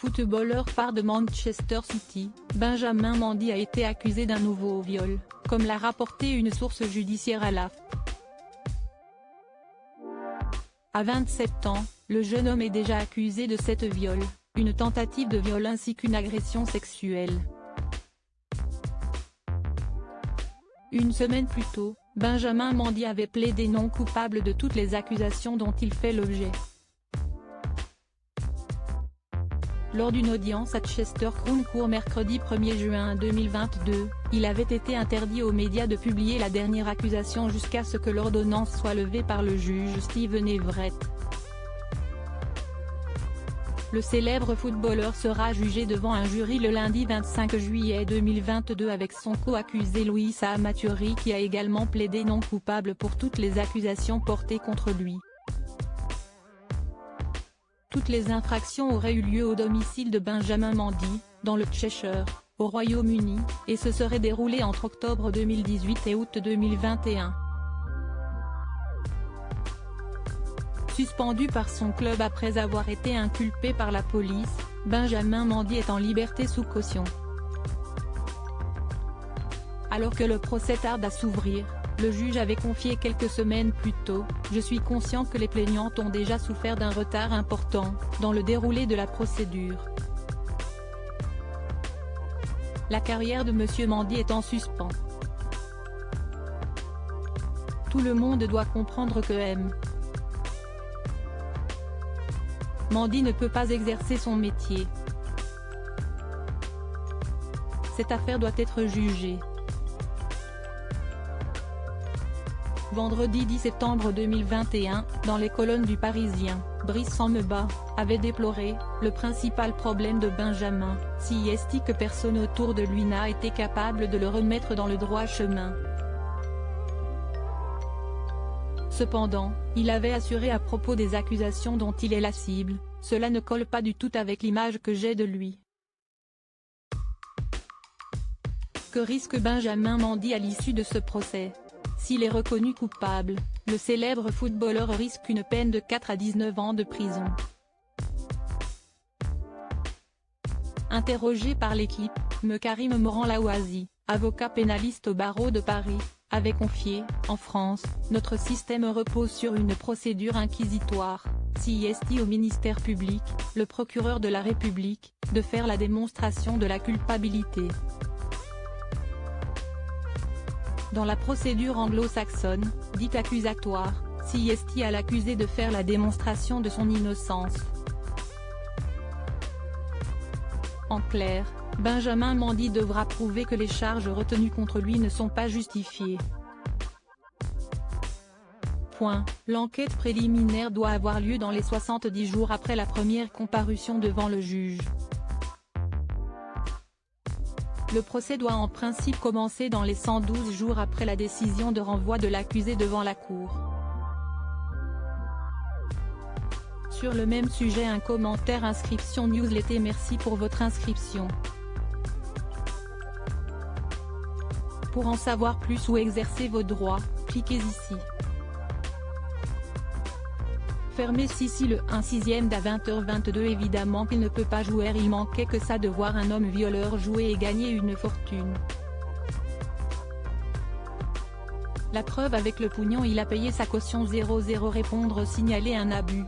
Footballeur phare de Manchester City, Benjamin Mendy a été accusé d'un nouveau viol, comme l'a rapporté une source judiciaire à l'AFP. À 27 ans, le jeune homme est déjà accusé de 7 viols, une tentative de viol ainsi qu'une agression sexuelle. Une semaine plus tôt, Benjamin Mendy avait plaidé non coupable de toutes les accusations dont il fait l'objet. Lors d'une audience à Chester Crown Court mercredi 1er juin 2022, il avait été interdit aux médias de publier la dernière accusation jusqu'à ce que l'ordonnance soit levée par le juge Steven Everett. Le célèbre footballeur sera jugé devant un jury le lundi 25 juillet 2022 avec son co-accusé Louis Samaturi qui a également plaidé non coupable pour toutes les accusations portées contre lui. Toutes les infractions auraient eu lieu au domicile de Benjamin Mendy, dans le Cheshire, au Royaume-Uni, et se seraient déroulées entre octobre 2018 et août 2021. Suspendu par son club après avoir été inculpé par la police, Benjamin Mendy est en liberté sous caution. Alors que le procès tarde à s'ouvrir, le juge avait confié quelques semaines plus tôt « Je suis conscient que les plaignantes ont déjà souffert d'un retard important dans le déroulé de la procédure. La carrière de Monsieur Mendy est en suspens. Tout le monde doit comprendre que M. Mendy ne peut pas exercer son métier. Cette affaire doit être jugée. » Vendredi 10 septembre 2021, dans les colonnes du Parisien, Brice Sambeba avait déploré « le principal problème de Benjamin, si est que personne autour de lui n'a été capable de le remettre dans le droit chemin ». Cependant, il avait assuré à propos des accusations dont il est la cible, « Cela ne colle pas du tout avec l'image que j'ai de lui ». Que risque Benjamin Mendy à l'issue de ce procès? S'il est reconnu coupable, le célèbre footballeur risque une peine de 4 à 19 ans de prison. Interrogé par l'équipe, M Karim Moran-Laouazi, avocat pénaliste au barreau de Paris, avait confié « En France, notre système repose sur une procédure inquisitoire, si est au ministère public, le procureur de la République, de faire la démonstration de la culpabilité. Dans la procédure anglo-saxonne, dite accusatoire, si est à l'accusé de faire la démonstration de son innocence. En clair, Benjamin Mendy devra prouver que les charges retenues contre lui ne sont pas justifiées. L'enquête préliminaire doit avoir lieu dans les 70 jours après la première comparution devant le juge. Le procès doit en principe commencer dans les 112 jours après la décision de renvoi de l'accusé devant la cour. Sur le même sujet, un commentaire. Inscription newsletter. Merci pour votre inscription. Pour en savoir plus ou exercer vos droits, cliquez ici. Fermé Sissi le 1/6 à 20h22. Évidemment qu'il ne peut pas jouer, il manquait que ça de voir un homme violeur jouer et gagner une fortune. La preuve avec le pognon, il a payé sa caution 00. Répondre signaler un abus.